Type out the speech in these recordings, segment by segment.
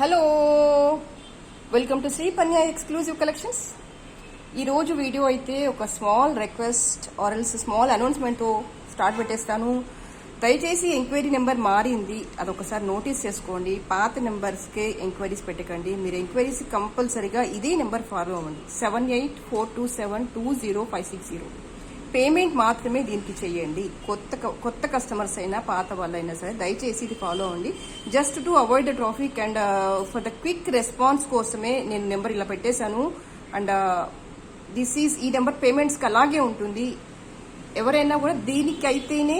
Hello, welcome to Sri Panya exclusive collections. ఈరోజు video అయితే ఒక స్మాల్ రిక్వెస్ట్ ఆర్ఎల్స్ స్మాల్ అనౌన్స్మెంట్తో స్టార్ట్ పెట్టేస్తాను. దయచేసి ఎంక్వైరీ నెంబర్ మారింది, అదొకసారి నోటీస్ చేసుకోండి. పాత నెంబర్స్కే ఎంక్వైరీస్ పెట్టకండి. మీరు ఎంక్వైరీస్ కంపల్సరీగా ఇదే నెంబర్ ఫాలో అవ్వండి, 7842272056. పేమెంట్ మాత్రమే దీనికి చేయండి. కొత్త కస్టమర్స్ అయినా పాత వాళ్ళైనా సరే దయచేసి ఇది ఫాలో అవ్వండి. Just to avoid the traffic and for the quick response కోసమే నేను నెంబర్ ఇలా పెట్టేశాను. అండ్ ఈ నెంబర్ పేమెంట్స్కి అలాగే ఉంటుంది. ఎవరైనా కూడా దీనికైతేనే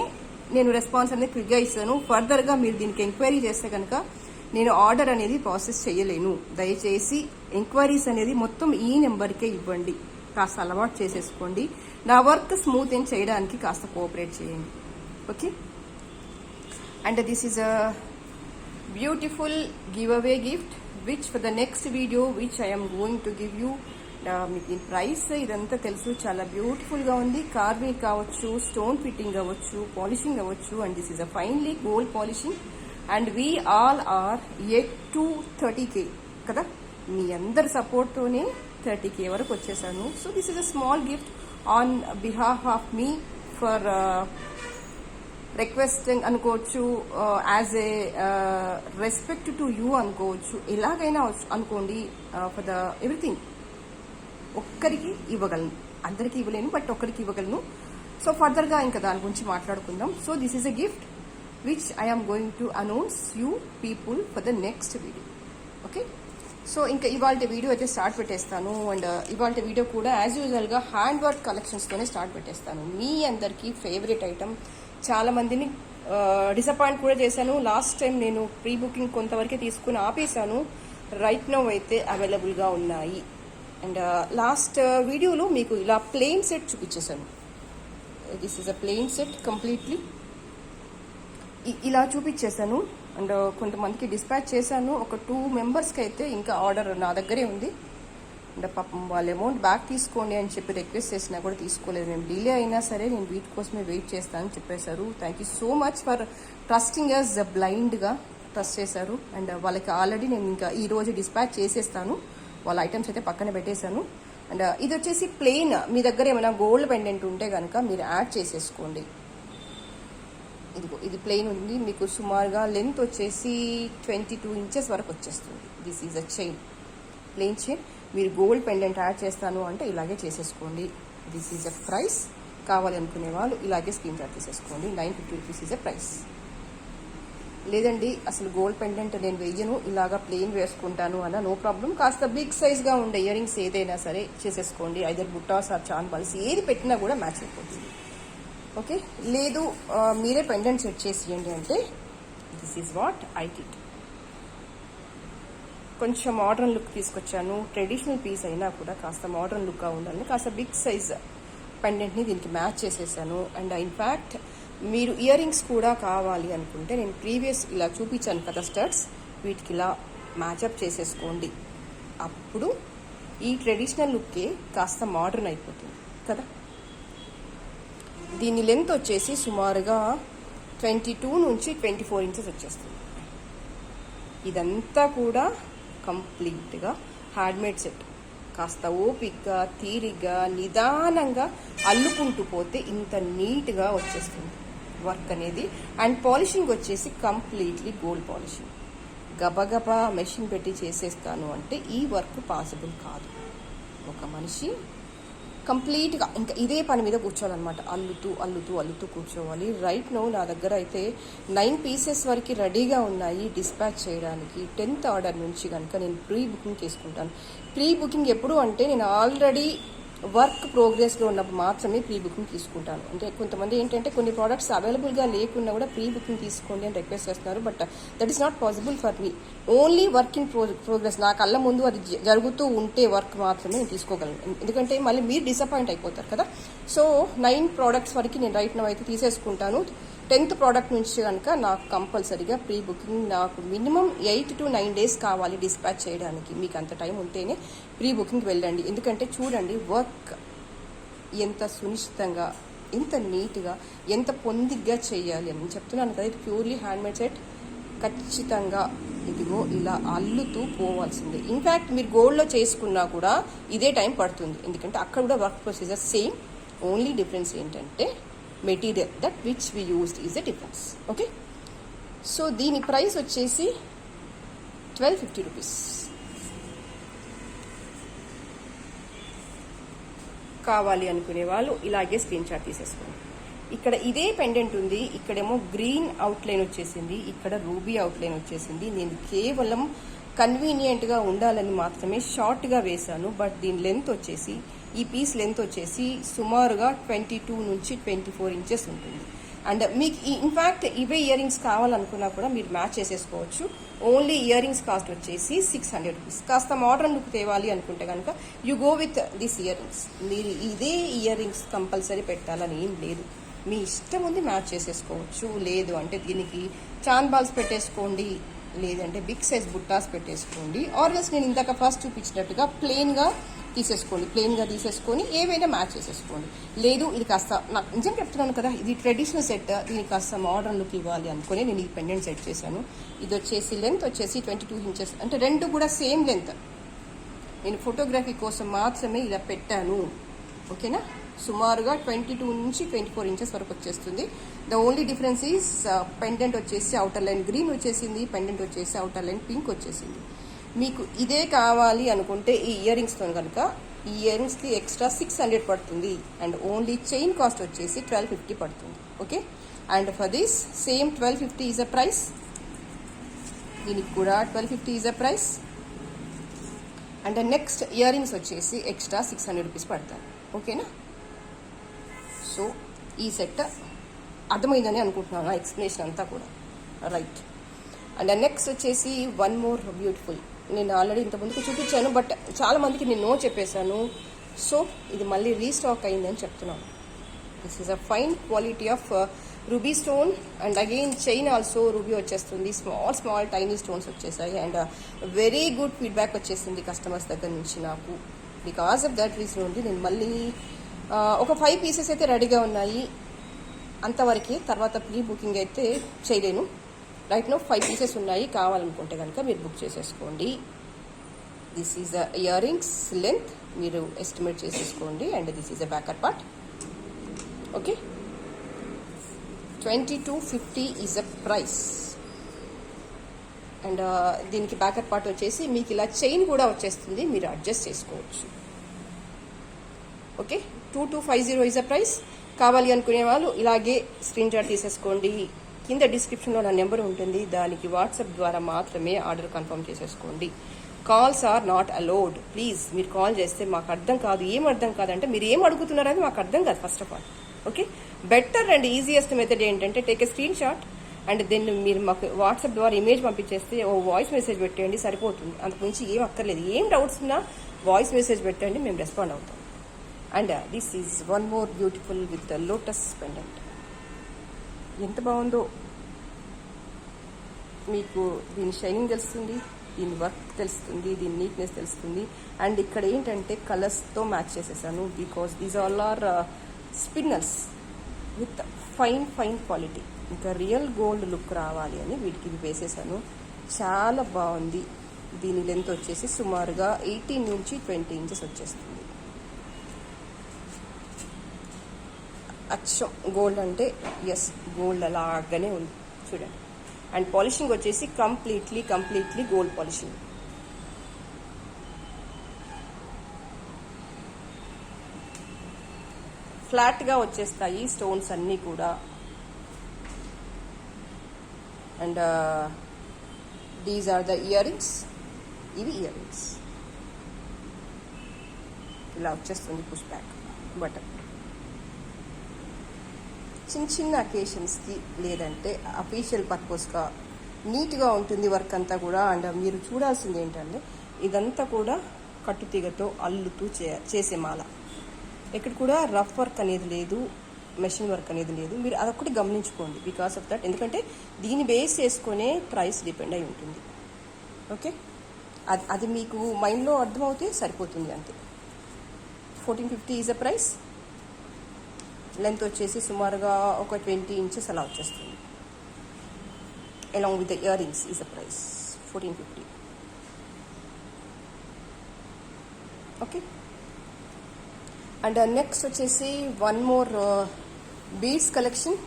నేను రెస్పాన్స్ అనేది క్విక్గా ఇస్తాను. ఫర్దర్గా మీరు దీనికి ఎంక్వైరీ చేస్తే కనుక నేను ఆర్డర్ అనేది ప్రాసెస్ చేయలేను. దయచేసి ఎంక్వైరీస్ అనేది మొత్తం ఈ నెంబర్కే ఇవ్వండి. కాస్త అలవాటు చేసేసుకోండి. నా వర్క్ స్మూత్ అని చేయడానికి కాస్త కోఆపరేట్ చేయండి. Okay. And this is a beautiful give away gift which for the next video which I'm going to give you. మీకు ఈ ప్రైస్ ఇదంతా తెలుసు, చాలా బ్యూటిఫుల్గా ఉంది. కార్వింగ్ కావచ్చు, స్టోన్ ఫిట్టింగ్ అవ్వచ్చు, పాలిషింగ్ అవ్వచ్చు. And this is a finely gold polishing. And we all are at to 30K కదా. మీ అందరి సపోర్ట్తోనే 30K వరకు వచ్చేసాను. So this is a small gift on behalf of మీ ఫర్ రిక్వెస్టింగ్ అనుకోవచ్చు, as a respect to you అనుకోవచ్చు, ఎలాగైనా అనుకోండి. ఫర్ ద ఎవ్రీథింగ్ ఒక్కరికి ఇవ్వగలను, అందరికీ ఇవ్వలేను, బట్ ఒక్కరికి ఇవ్వగలను. సో ఫర్దర్గా ఇంకా దాని గురించి మాట్లాడుకుందాం. So this is a gift which I am going to announce you people for the next video. Okay. So ఇంకా ఇవాళ వీడియో అయితే స్టార్ట్ పెట్టేస్తాను. అండ్ ఇవాళ వీడియో కూడా యాజ్ యూజువల్గా హ్యాండ్ వర్క్ కలెక్షన్స్తోనే స్టార్ట్ పెట్టేస్తాను. మీ అందరికీ ఫేవరెట్ ఐటమ్, చాలా మందిని డిసప్పాయింట్ కూడా చేశాను. లాస్ట్ టైం నేను ప్రీ బుకింగ్ కొంతవరకే తీసుకుని ఆపేశాను. రైట్ నౌ అయితే అవైలబుల్గా ఉన్నాయి. అండ్ లాస్ట్ వీడియోలో మీకు ఇలా ప్లెయిన్ సెట్ చూపించేశాను. This is a plain set completely ఇలా చూపించేశాను. అండ్ కొంతమందికి డిస్పాచ్ చేశాను. ఒక 2 మెంబర్స్కి అయితే ఇంకా ఆర్డర్ నా దగ్గరే ఉంది. అంటే పాపం వాళ్ళ అమౌంట్ బ్యాక్ తీసుకోండి అని చెప్పి రిక్వెస్ట్ చేసినా కూడా తీసుకోలేదు. మేము డిలే అయినా సరే నేను వీటి కోసమే వెయిట్ చేస్తానని చెప్పేశారు. Thank you so much for trusting us. బ్లైండ్గా ట్రస్ట్ చేశారు. అండ్ వాళ్ళకి ఆల్రెడీ నేను ఇంకా ఈ రోజు డిస్పాచ్ చేసేస్తాను. వాళ్ళ ఐటమ్స్ అయితే పక్కన పెట్టేశాను. అండ్ ఇది వచ్చేసి ప్లెయిన్. మీ దగ్గర ఏమైనా గోల్డ్ పెండెంట్ ఉంటే కనుక మీరు యాడ్ చేసేసుకోండి. ఇదిగో ఇది ప్లెయిన్ ఉంది. మీకు సుమారుగా లెంత్ వచ్చేసి 22 ఇంచెస్ వరకు వచ్చేస్తుంది. This is a chain, plain chain. మీరు గోల్డ్ పెండెంట్ యాడ్ చేస్తాను అంటే ఇలాగే చేసేసుకోండి. This is a price. కావాలి అనుకునే వాళ్ళు ఇలాగే స్క్రీన్ షాట్ తీసేసుకోండి. 950 రూపీస్ ఈజ్ అ ప్రైస్. లేదండి అసలు గోల్డ్ పెండెంట్ నేను వెయ్యను, ఇలాగా ప్లెయిన్ వేసుకుంటాను అన్న నో ప్రాబ్లం. కాస్త బిగ్ సైజ్గా ఉండే ఇయర్ రింగ్స్ ఏదైనా సరే చేసేసుకోండి. ఐదర్ బుట్టాస్ ఆర్ చాన్ బాల్స్ ఏది పెట్టినా కూడా మ్యాచ్ అయిపోతుంది. ఓకే. లేదు మీరే పెండెంట్ సెట్ చేసేయండి అంటే this is what I did. కొంచెం మోడర్న్ లుక్ తీసుకొచ్చాను. ట్రెడిషనల్ పీస్ అయినా కూడా కాస్త మోడర్న్ లుక్గా ఉండాలని కాస్త బిగ్ సైజ్ పెండెంట్ని దీనికి మ్యాచ్ చేసేసాను. అండ్ ఇన్ఫ్యాక్ట్ మీరు ఇయర్ రింగ్స్ కూడా కావాలి అనుకుంటే నేను ప్రీవియస్ ఇలా చూపించాను కదా స్టడ్స్, వీటికి ఇలా మ్యాచప్ చేసేసుకోండి. అప్పుడు ఈ ట్రెడిషనల్ లుక్కే కాస్త మోడర్న్ అయిపోతుంది కదా. దీని లెంత్ వచ్చేసి సుమారుగా 22 నుంచి 24 ఇంచెస్ వచ్చేస్తుంది. ఇదంతా కూడా కంప్లీట్గా హ్యాండ్మేడ్ సెట్. కాస్త ఓపిక్గా, తీరిగ్గా, నిదానంగా అల్లుకుంటూ పోతే ఇంత నీట్గా వచ్చేస్తుంది వర్క్ అనేది. అండ్ పాలిషింగ్ వచ్చేసి కంప్లీట్లీ గోల్డ్ పాలిషింగ్. గబగబా మెషిన్ పెట్టి చేసేస్తాను అంటే ఈ వర్క్ పాసిబుల్ కాదు. ఒక మనిషి కంప్లీట్గా ఇంకా ఇదే పని మీద కూర్చోవాలన్నమాట. అల్లుతూ అల్లుతూ అల్లుతూ కూర్చోవాలి. రైట్ నో నా దగ్గర అయితే 9 పీసెస్ వరకు రెడీగా ఉన్నాయి డిస్పాచ్ చేయడానికి. 10th ఆర్డర్ నుంచి కనుక నేను ప్రీ బుకింగ్ చేసుకుంటాను. ప్రీ బుకింగ్ ఎప్పుడు అంటే నేను ఆల్రెడీ వర్క్ ప్రోగ్రెస్లో ఉన్నప్పుడు మాత్రమే ప్రీ బుకింగ్ తీసుకుంటాను. అంటే కొంతమంది ఏంటంటే కొన్ని ప్రోడక్ట్స్ అవైలబుల్గా లేకున్నా కూడా ప్రీ బుకింగ్ తీసుకోండి అని రిక్వెస్ట్ చేస్తున్నారు. But that is not possible for me. Only work in progress, నా కళ్ళ ముందు అది జరుగుతూ ఉంటే వర్క్ మాత్రమే నేను తీసుకోగలను. ఎందుకంటే మళ్ళీ మీరు డిసప్పాయింట్ అయిపోతారు కదా. సో 9 ప్రోడక్ట్స్ వరకు నేను రైట్ నౌ అయితే తీసేసుకుంటాను. 10th ప్రోడక్ట్ నుంచి కనుక నాకు కంపల్సరీగా ప్రీ బుకింగ్, నాకు మినిమం 8 to 9 days కావాలి డిస్పాచ్ చేయడానికి. మీకు అంత టైం ఉంటేనే ప్రీ బుకింగ్కి వెళ్ళండి. ఎందుకంటే చూడండి వర్క్ ఎంత సునిశ్చితంగా, ఎంత నీట్గా, ఎంత పొందిగ్గా చేయాలి అని చెప్తున్నాను కదా. ఇది ప్యూర్లీ హ్యాండ్మేడ్ సెట్. ఖచ్చితంగా ఇదిగో ఇలా అల్లుతూ పోవాల్సిందే. ఇన్ఫ్యాక్ట్ మీరు గోల్డ్లో చేసుకున్నా కూడా ఇదే టైం పడుతుంది, ఎందుకంటే అక్కడ కూడా work procedure same. Only difference ఏంటంటే material that which we used is the difference. Okay, so దీని ప్రైస్ వచ్చేసి 1250 రూపీస్. కావాలి అనుకునే వాళ్ళు ఇలాగే స్క్రీన్ షాట్ తీసేసుకోండి. ఇక్కడ ఇదే పెండెంట్ ఉంది, ఇక్కడేమో గ్రీన్ అవుట్లైన్ వచ్చేసింది, ఇక్కడ రూబీ అవుట్లైన్ వచ్చేసింది. నేను కేవలం కన్వీనియంట్గా ఉండాలని మాత్రమే షార్ట్గా వేశాను. బట్ దీని లెంత్ వచ్చేసి, ఈ పీస్ లెంత్ వచ్చేసి సుమారుగా 22 నుంచి 24 ఇంచెస్ ఉంటుంది. అండ్ మీకు ఇన్ఫ్యాక్ట్ ఇవే ఇయర్ రింగ్స్ కావాలనుకున్నా కూడా మీరు మ్యాచ్ చేసేసుకోవచ్చు. ఓన్లీ ఇయర్ రింగ్స్ కాస్ట్ వచ్చేసి 600 రూపీస్. కాస్త మోడర్న్ లుక్ తేవాలి అనుకుంటే కనుక you go with this ear rings. మీరు ఇదే ఇయర్ రింగ్స్ కంపల్సరీ పెట్టాలని ఏం లేదు, మీ ఇష్టం ఉంది మ్యాచ్ చేసేసుకోవచ్చు. లేదు అంటే దీనికి చాన్ బాల్స్ పెట్టేసుకోండి, లేదంటే బిగ్ సైజ్ బుట్టాస్ పెట్టేసుకోండి. ఆర్ఎల్స్ నేను ఇందాక ఫస్ట్ చూపించినట్టుగా ప్లెయిన్గా తీసేసుకొని ఏవైనా మ్యాచ్ చేసేసుకోండి. లేదు ఇది కాస్త, నాకు నిజం చెప్తున్నాను కదా, ఇది ట్రెడిషనల్ సెట్, దీనికి కాస్త మోడర్న్ లుక్ ఇవ్వాలి అనుకుని నేను ఈ పెండెంట్ సెట్ చేశాను. ఇది వచ్చేసి లెంత్ వచ్చేసి 22 ఇంచెస్, అంటే రెండు కూడా సేమ్ లెంత్. నేను ఫోటోగ్రఫీ కోసం మాత్రమే ఇలా పెట్టాను. ఓకేనా, సుమారుగా 22 నుంచి 24 ఇంచెస్ వరకు వచ్చేస్తుంది. The only difference is pendant వచ్చేసి అవుటర్ లైన్ గ్రీన్ వచ్చేసింది, పెండెంట్ వచ్చేసి అవుటర్ లైన్ పింక్ వచ్చేసింది. మీకు ఇదే కావాలి అనుకుంటే ఈ ఇయర్ రింగ్స్తో కనుక ఈ ఇయర్ రింగ్స్కి ఎక్స్ట్రా 600 పడుతుంది. అండ్ ఓన్లీ చైన్ కాస్ట్ వచ్చేసి 1250 పడుతుంది. Okay, and for this same 1250 is a price. దీనికి కూడా 1250 is a price. And next ear rings వచ్చేసి ఎక్స్ట్రా 600 రూపీస్ పడతాయి. ఓకేనా, సో ఈ సెట్ అర్థమైందని అనుకుంటున్నాను, ఎక్స్ప్లెనేషన్ అంతా కూడా రైట్. అండ్ నెక్స్ట్ వచ్చేసి వన్ మోర్ బ్యూటిఫుల్. నేను ఆల్రెడీ ఇంతకుముందుకు చూపించాను, బట్ చాలా మందికి నేను నో చెప్పేశాను. సో ఇది మళ్ళీ రీస్టాక్ అయిందని చెప్తున్నాను. This is a fine quality of ruby stone. And again chain also ruby వచ్చేస్తుంది, స్మాల్ టైనీ స్టోన్స్ వచ్చేసాయి. అండ్ వెరీ గుడ్ ఫీడ్బ్యాక్ వచ్చేసింది కస్టమర్స్ దగ్గర నుంచి నాకు. బికాస్ ఆఫ్ దట్ రీజన్ ఉంది నేను మళ్ళీ ఒక 5 పీసెస్ అయితే రెడీగా ఉన్నాయి, అంతవరకే. తర్వాత ప్రీ బుకింగ్ అయితే చేయలేను. రైట్ నో 5 పీసెస్ ఉన్నాయి, కావాలనుకుంటే కనుక మీరు బుక్ చేసేసుకోండి. This is a ear rings length, మీరు ఎస్టిమేట్ చేసేసుకోండి. And this is a backer part. Okay, 2250 is a price. And దీనికి బ్యాకర్ పార్ట్ వచ్చేసి మీకు ఇలా చైన్ కూడా వచ్చేస్తుంది, మీరు అడ్జస్ట్ చేసుకోవచ్చు. Okay, 2250 is a price. కావాలి అనుకునే వాళ్ళు ఇలాగే స్క్రీన్ షాట్ తీసేసుకోండి. కింద డిస్క్రిప్షన్లో నా నెంబర్ ఉంటుంది, దానికి వాట్సాప్ ద్వారా మాత్రమే ఆర్డర్ కన్ఫర్మ్ చేసేసుకోండి. Calls are not allowed. Please మీరు కాల్ చేస్తే మాకు అర్థం కాదు. ఏం అర్థం కాదంటే మీరు ఏం అడుగుతున్నారని మాకు అర్థం కాదు first of all. Okay, better and easiest method ఏంటంటే take a screenshot and then మీరు మాకు వాట్సాప్ ద్వారా ఇమేజ్ పంపించేస్తే ఓ వాయిస్ మెసేజ్ పెట్టండి, సరిపోతుంది. అంతకుమించి ఏం అక్కర్లేదు. ఏం డౌట్స్ ఉన్నా వాయిస్ మెసేజ్ పెట్టండి, మేము రెస్పాండ్ అవుతాం. And this is one more beautiful with lotus pendant. ఎంత బాగుందో, మీకు దీని షైనింగ్ తెలుస్తుంది, దీని వర్క్ తెలుస్తుంది, దీని నీట్నెస్ తెలుస్తుంది. అండ్ ఇక్కడ ఏంటంటే కలర్స్తో మ్యాచ్ చేసేసాను, because these all are spinners with fine quality. ఇంకా రియల్ గోల్డ్ లుక్ రావాలి అని వీటికి ఇవి వేసేసాను. చాలా బాగుంది. దీని లెంత్ వచ్చేసి సుమారుగా 18 నుంచి 20 ఇంచెస్ వచ్చేస్తుంది. అచ్చం గోల్డ్ అంటే ఎస్, గోల్డ్ అలాగానే ఉంది చూడండి. అండ్ పాలిషింగ్ వచ్చేసి కంప్లీట్లీ గోల్డ్ పాలిషింగ్. ఫ్లాట్గా వచ్చేస్తాయి స్టోన్స్ అన్నీ కూడా. And these are the earrings. ఇవి ఇయర్ రింగ్స్ ఇలా వచ్చేస్తుంది పుష్ బ్యాక్ బటన్. చిన్న అకేషన్స్కి లేదంటే అఫీషియల్ పర్పస్గా నీట్గా ఉంటుంది వర్క్ అంతా కూడా. అండ్ మీరు చూడాల్సింది ఏంటంటే ఇదంతా కూడా కట్టుతీగతో అల్లుతూ చేసే మాల. ఎక్కడ కూడా రఫ్ వర్క్ అనేది లేదు, మెషిన్ వర్క్ అనేది లేదు. మీరు అదొకటి గమనించుకోండి. బికాస్ ఆఫ్ దట్, ఎందుకంటే దీన్ని బేస్ చేసుకునే ప్రైస్ డిపెండ్ అయి ఉంటుంది. ఓకే, అది మీకు మైండ్లో అర్థమవుతే సరిపోతుంది అంతే. 1450 ఈజ్ అ ప్రైస్. లెంత్ వచ్చేసి సుమారుగా ఒక 20 ఇంచెస్ అలా వచ్చేస్తుంది. Along with the earrings is a price 1450. Okay. And next వచ్చేసి one more beads collection.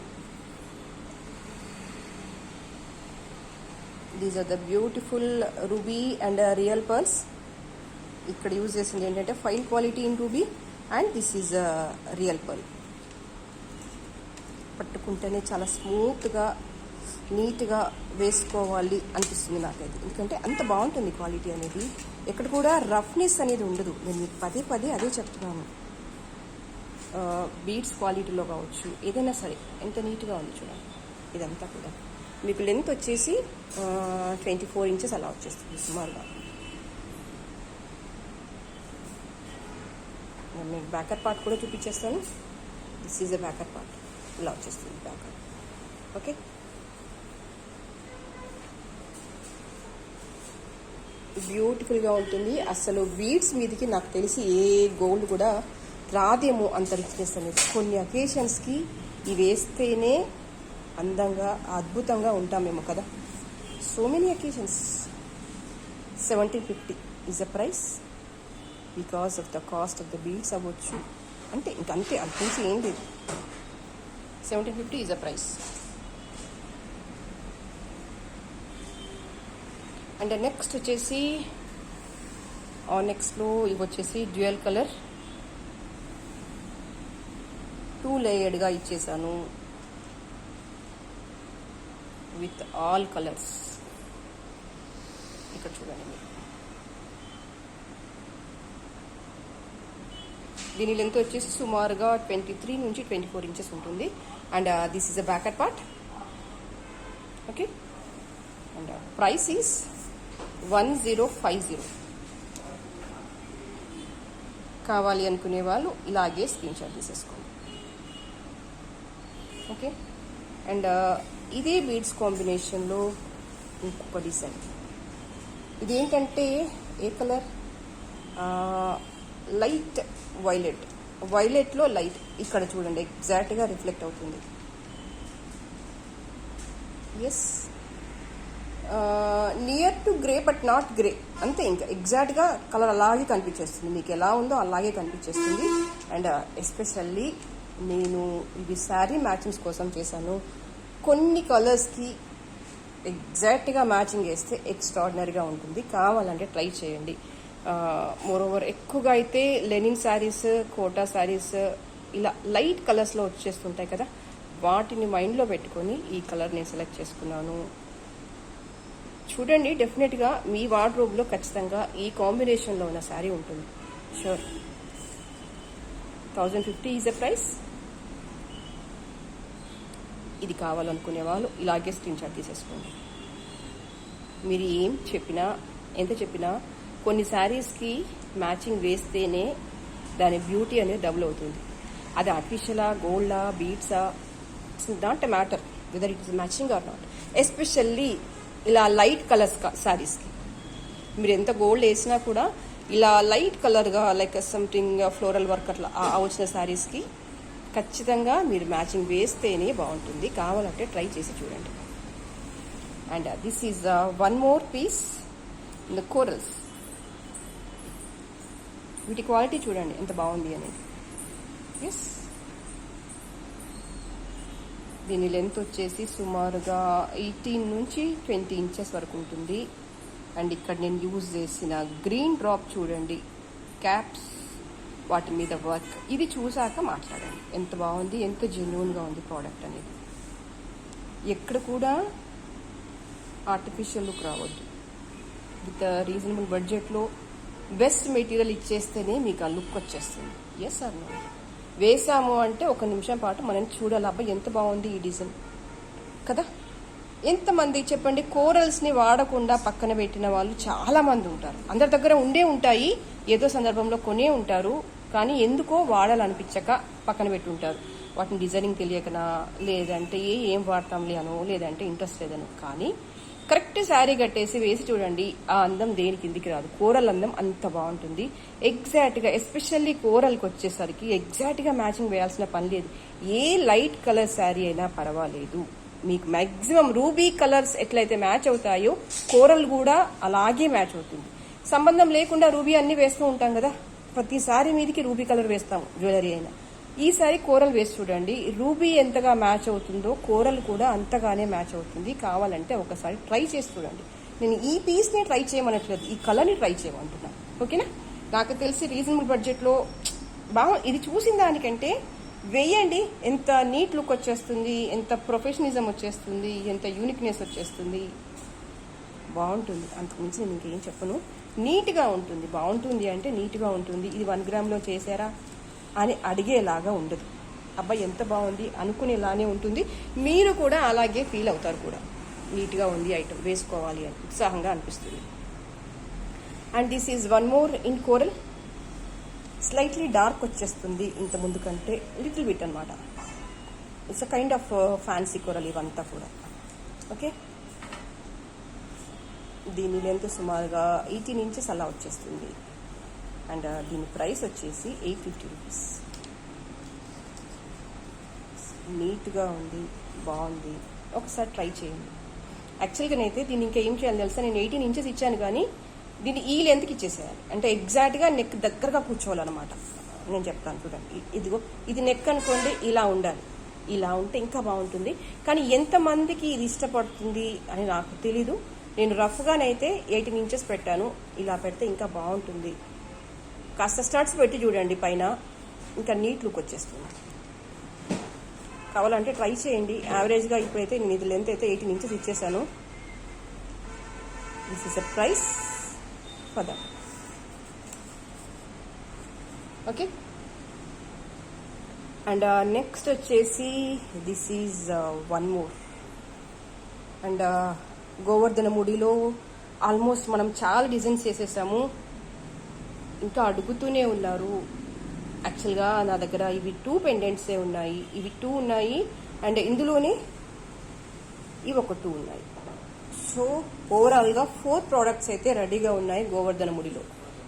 These are the beautiful ruby and real pearls. ఇక్కడ యూజ్ చేసింది ఏంటంటే fine quality in ruby and this is real pearl. పట్టుకుంటేనే చాలా స్మూత్గా నీట్గా వేసుకోవాలి అనిపిస్తుంది నాకైతే, ఎందుకంటే అంత బాగుంటుంది క్వాలిటీ అనేది. ఎక్కడ కూడా రఫ్నెస్ అనేది ఉండదు. నేను మీకు పదే పదే అదే చెప్తున్నాను. బీడ్స్ క్వాలిటీలో కావచ్చు, ఏదైనా సరే ఎంత నీట్గా ఉంది చూడండి. ఇదంతా కూడా మీకు లెంత్ వచ్చేసి 24 ఇంచెస్ అలా వచ్చేస్తుంది సుమారుగా. మీకు బ్యాకర్ పార్ట్ కూడా చూపించేస్తాను. This is the backer part. ఇలా వచ్చేస్తుంది బ్యాకర్. ఓకే. బ్యూటిఫుల్గా ఉంటుంది. అసలు బీడ్స్ మీదకి నాకు తెలిసి ఏ గోల్డ్ కూడా రాదేమో అంత రిచ్నెస్ అనేది. కొన్ని అకేషన్స్కి ఇవి వేస్తేనే అందంగా అద్భుతంగా ఉంటామేమో కదా. So many occasions. 1750 is the price because of the cost of the beads అవ్వచ్చు. అంటే ఇంకంతే, అంతమించి ఏం లేదు. 1750 is the price. And next వచ్చేసి నెక్స్ట్లో ఇవి వచ్చేసి డ్యూయల్ కలర్ 2 లేయర్డ్గా ఇచ్చేసాను విత్ ఆల్ కలర్స్. ఇక్కడ చూడండి మీరు. దీని లెంత్ వచ్చేసి సుమారుగా 23 నుంచి 24 ఇంచెస్ ఉంటుంది. And this is a backer part. Okay. And price is 1050. కావాలి అనుకునే వాళ్ళు ఇలాగే స్క్రీన్ షాట్ తీసేసుకోండి. ఓకే. అండ్ ఇదే బీడ్స్ కాంబినేషన్లో ఇంకొక డిజైన్. ఇదేంటంటే ఏ కలర్, లైట్ వైలెట్. వైలెట్లో లైట్ ఇక్కడ చూడండి ఎగ్జాక్ట్గా రిఫ్లెక్ట్ అవుతుంది. Yes, near to grey but not grey, అంతే. ఇంకా ఎగ్జాక్ట్గా కలర్ అలాగే కనిపించేస్తుంది. మీకు ఎలా ఉందో అలాగే కనిపించేస్తుంది. అండ్ ఎస్పెషల్లీ నేను ఇది శారీ మ్యాచింగ్స్ కోసం చేశాను. కొన్ని కలర్స్కి ఎగ్జాక్ట్గా మ్యాచింగ్ వేస్తే ఎక్స్ట్రాడినరీగా ఉంటుంది. కావాలంటే ట్రై చేయండి. మోరోవర్ ఎక్కువగా అయితే లెనిన్ శారీస్, కోటా శారీస్ ఇలా లైట్ కలర్స్లో వచ్చేస్తుంటాయి కదా, వాటిని మైండ్లో పెట్టుకొని ఈ కలర్ నేను సెలెక్ట్ చేసుకున్నాను. చూడండి, డెఫినెట్గా మీ వార్డ్రోబ్లో ఖచ్చితంగా ఈ కాంబినేషన్లో ఉన్న శారీ ఉంటుంది. షూర్. 1050 is the price. ఇది కావాలనుకునే వాళ్ళు ఇలాగే స్క్రీన్ షాట్ తీసేసుకోండి. మీరు ఏం చెప్పినా, ఎంత చెప్పినా, కొన్ని శారీస్కి మ్యాచింగ్ వేస్తేనే దాని బ్యూటీ అనేది డబుల్ అవుతుంది. అది ఆర్టిఫిషియలా, గోల్డా, బీడ్సా, it's not a matter whether it is matching or not. Especially ఇలా లైట్ కలర్స్ శారీస్కి మీరు ఎంత గోల్డ్ వేసినా కూడా ఇలా లైట్ కలర్గా లైక్ సంథింగ్ ఫ్లోరల్ వర్క్ అట్లా వచ్చిన శారీస్కి ఖచ్చితంగా మీరు మ్యాచింగ్ వేస్తేనే బాగుంటుంది. కావాలంటే ట్రై చేసి చూడండి. And this is one more piece in the corals. వీటి క్వాలిటీ చూడండి ఎంత బాగుంది అనేది. ఎస్, దీని లెంత్ వచ్చేసి సుమారుగా 18 నుంచి 20 ఇంచెస్ వరకు ఉంటుంది. అండ్ ఇక్కడ నేను యూజ్ చేసిన గ్రీన్ డ్రాప్ చూడండి, క్యాప్స్, వాటి మీద వర్క్. ఇది చూసాక మాట్లాడండి ఎంత బాగుంది, ఎంత జెన్యూన్గా ఉంది ప్రోడక్ట్ అనేది. ఎక్కడ కూడా ఆర్టిఫిషియల్ లుక్ రావద్దు. విత్ రీజనబుల్ బడ్జెట్లో బెస్ట్ మెటీరియల్ ఇచ్చేస్తేనే మీకు ఆ లుక్ వచ్చేస్తుంది. Yes or no? వేసాము అంటే ఒక నిమిషం పాటు మనం చూడాలి, అబ్బాయి ఎంత బాగుంది ఈ డిజైన్ కదా. ఎంతమంది చెప్పండి కోరల్స్ని వాడకుండా పక్కన పెట్టిన వాళ్ళు చాలా మంది ఉంటారు. అందరి దగ్గర ఉంటాయి, ఏదో సందర్భంలో కొనే ఉంటారు, కానీ ఎందుకో వాడాలనిపించక పక్కన పెట్టుంటారు. వాటిని డిజైనింగ్ తెలియకనా, లేదంటే ఏం వాడతాంలే అనో, లేదంటే ఇంట్రెస్ట్ లేదనో. కానీ కరెక్ట్ శారీ కట్టేసి వేసి చూడండి, ఆ అందం దేని కిందికి రాదు. కోరల్ అందం అంత బాగుంటుంది. ఎగ్జాక్ట్గా ఎస్పెషల్లీ కోరల్కి వచ్చేసరికి ఎగ్జాక్ట్గా మ్యాచింగ్ వేయాల్సిన పని లేదు. ఏ లైట్ కలర్ శారీ అయినా పర్వాలేదు, మీకు మ్యాక్సిమం రూబీ కలర్స్ ఎట్లయితే మ్యాచ్ అవుతాయో కోరల్ కూడా అలాగే మ్యాచ్ అవుతుంది. సంబంధం లేకుండా రూబీ అన్ని వేస్తూ ఉంటాం కదా, ప్రతిసారి మీదికి రూబీ కలర్ వేస్తాం జ్యువెలరీ అయినా. ఈసారి కోరల్ వేసి చూడండి, రూబీ ఎంతగా మ్యాచ్ అవుతుందో కోరల్ కూడా అంతగానే మ్యాచ్ అవుతుంది. కావాలంటే ఒకసారి ట్రై చేసి చూడండి. నేను ఈ పీస్ని ట్రై చేయమనట్లేదు, ఈ కలర్ని ట్రై చేయమంటున్నాను. ఓకేనా? నాకు తెలిసి రీజనబుల్ బడ్జెట్లో ఇది చూసిన దానికంటే వేయండి, ఎంత నీట్ లుక్ వచ్చేస్తుంది, ఎంత ప్రొఫెషనలిజం వచ్చేస్తుంది, ఎంత యూనిక్నెస్ వచ్చేస్తుంది. బాగుంటుంది, అంతకుమించి నేను ఇంకేం చెప్పను. నీట్గా ఉంటుంది. బాగుంటుంది అంటే నీట్గా ఉంటుంది. ఇది 1 గ్రామ్లో చేశారా అని అడిగేలాగా ఉండదు. అబ్బాయి ఎంత బాగుంది అనుకునేలానే ఉంటుంది. మీరు కూడా అలాగే ఫీల్ అవుతారు కూడా, నీట్గా ఉంది ఐటమ్ వేసుకోవాలి అని ఉత్సాహంగా అనిపిస్తుంది. And this is one more in coral. Slightly dark వచ్చేస్తుంది ఇంత ముందు కంటే, లిటిల్ బిట్ అనమాట. It's a kind of fancy coral ఇవంతా కూడా. ఓకే, దీని లెంత్ సుమారుగా 18 ఇంచెస్ అలా వచ్చేస్తుంది. అండ్ దీని ప్రైస్ వచ్చేసి 850 రూపీస్. నీట్గా ఉంది, బాగుంది, ఒకసారి ట్రై చేయండి. యాక్చువల్గానైతే దీన్ని ఇంకా ఏం చేయాలి తెలుసా, నేను 18 ఇంచెస్ ఇచ్చాను కానీ దీన్ని ఈ లెంత్కి ఇచ్చేసేయాలి. అంటే ఎగ్జాక్ట్గా నెక్ దగ్గరగా కూర్చోవాలన్నమాట. నేను చెప్తాను చూడండి, ఇదిగో ఇది నెక్ అనుకోండి, ఇలా ఉండాలి. ఇలా ఉంటే ఇంకా బాగుంటుంది. కానీ ఎంతమందికి ఇది ఇష్టపడుతుంది అని నాకు తెలీదు. నేను రఫ్గానైతే 18 ఇంచెస్ పెట్టాను. ఇలా పెడితే ఇంకా బాగుంటుంది. కాస్త స్టడ్స్ పెట్టి చూడండి పైన, ఇంకా నీట్ లుక్ వచ్చేస్తుంది. కావాలంటే ట్రై చేయండి. యావరేజ్గా ఇప్పుడైతే నేను ఇది లెంత్ అయితే 18 ఇంచెస్ ఇచ్చేసాను. This is a price for that. Okay, and next వచ్చేసి this is one more. And Govardhana ముడిలో ఆల్మోస్ట్ మనం చాలా డిజైన్స్ చేసేసాము. ఇంకా అడుగుతూనే ఉన్నారు. యాక్చువల్గా నా దగ్గర ఇవి 2 పెండెంట్సే ఉన్నాయి. ఇవి 2 ఉన్నాయి అండ్ ఇందులోనే ఇవి ఒక 2 ఉన్నాయి. సో ఓవరాల్గా 4 ప్రోడక్ట్స్ అయితే రెడీగా ఉన్నాయి గోవర్ధన ముడిలో.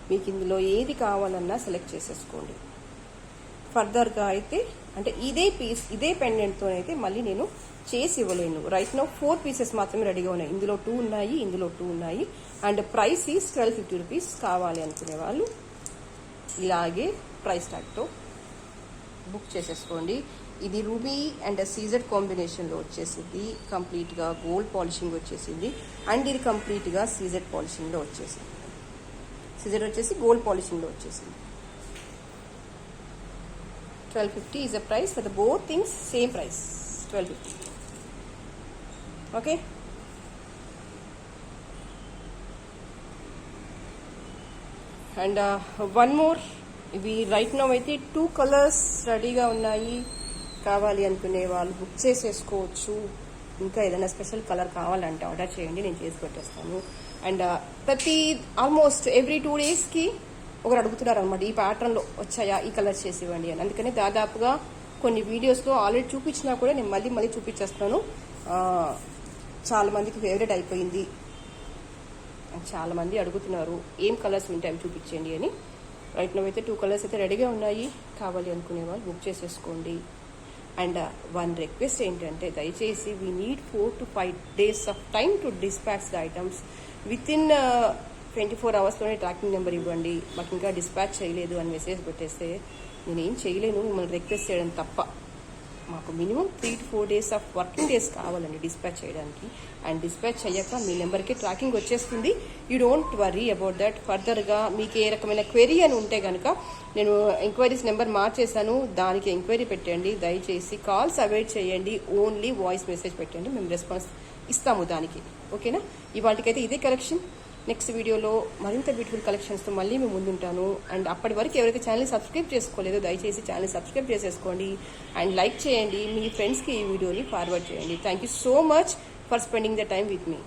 మీకు ఇందులో ఏది కావాలన్నా సెలెక్ట్ చేసేసుకోండి. ఫర్దర్గా అయితే అంటే ఇదే పీస్ ఇదే పెండెంట్తో అయితే మళ్ళీ నేను చేసి ఇవ్వలేను. రైట్ నౌ 4 పీసెస్ మాత్రమే రెడీగా ఉన్నాయి. ఇందులో 2 ఉన్నాయి, ఇందులో 2 ఉన్నాయి. And price is 1250 rupees. కావాలి అనుకునే వాళ్ళు ఇలాగే ప్రైస్ ట్యాగ్తో బుక్ చేసేసుకోండి. ఇది రూబీ అండ్ సీజెడ్ కాంబినేషన్లో వచ్చేసింది. కంప్లీట్గా గోల్డ్ పాలిషింగ్ వచ్చేసింది. అండ్ ఇది కంప్లీట్గా సీజెడ్ పాలిషింగ్లో వచ్చేసింది. సీజెడ్ వచ్చేసి గోల్డ్ పాలిషింగ్లో వచ్చేసింది. 1250 is the price for the both things. Same price, 1250. Okay. And one more. ఇవి రైట్ నౌ అయితే 2 కలర్స్ రెడీగా ఉన్నాయి. కావాలి అనుకునే వాళ్ళు బుక్ చేసేసుకోవచ్చు. ఇంకా ఏదైనా స్పెషల్ కలర్ కావాలంటే ఆర్డర్ చేయండి, నేను చేసి పెట్టేస్తాను. అండ్ ప్రతి ఆల్మోస్ట్ ఎవ్రీ 2 డేస్కి ఒకరు అడుగుతున్నారు అనమాట, ఈ ప్యాటర్న్లో వచ్చాయా, ఈ కలర్ చేసి ఇవ్వండి అని. అందుకని దాదాపుగా కొన్ని వీడియోస్లో ఆల్రెడీ చూపించినా కూడా నేను మళ్ళీ చూపించేస్తాను. చాలా మందికి ఫేవరెట్ అయిపోయింది. చాలా మంది అడుగుతున్నారు ఏం కలర్స్ ఉంటాయి చూపించండి అని. రైట్ నౌ అయితే 2 కలర్స్ అయితే రెడీగా ఉన్నాయి. కావాలి అనుకునే వాళ్ళు బుక్ చేసేసుకోండి. అండ్ వన్ రిక్వెస్ట్ ఏంటంటే, దయచేసి we need 4 to 5 days of time to dispatch the items. Within 24 అవర్స్లోనే ట్రాకింగ్ నెంబర్ ఇవ్వండి. మాకు ఇంకా డిస్పాచ్ చేయలేదు అని మెసేజ్ పెట్టేస్తే నేనేం చేయలేను, మిమ్మల్ని రిక్వెస్ట్ చేయడం తప్ప. మాకు minimum 3 to 4 days of working days కావాలండి డిస్పాచ్ చేయడానికి. అండ్ డిస్పాచ్ అయ్యాక మీ నెంబర్కి ట్రాకింగ్ వచ్చేస్తుంది. You don't worry about that. ఫర్దర్గా మీకు ఏ రకమైన క్వెరీ అని ఉంటే కనుక నేను ఎంక్వైరీస్ నెంబర్ మార్చేశాను, దానికి ఎంక్వైరీ పెట్టండి. దయచేసి కాల్స్ అవాయిడ్ చేయండి, ఓన్లీ వాయిస్ మెసేజ్ పెట్టండి, మేము రెస్పాన్స్ ఇస్తాము దానికి. ఓకేనా? ఇవాటికైతే ఇదే కలెక్షన్. నెక్స్ట్ వీడియోలో మరింత బ్యూటిఫుల్ కలెక్షన్స్తో మళ్ళీ మేము ముందుంటాను. అండ్ అప్పటి వరకు ఎవరైతే ఛానల్ని సబ్స్క్రైబ్ చేసుకోలేదో దయచేసి ఛానల్ని సబ్స్క్రైబ్ చేసేసుకోండి. అండ్ లైక్ చేయండి, మీ ఫ్రెండ్స్కి ఈ వీడియోని ఫార్వర్డ్ చేయండి. Thank you so much for spending the time with me.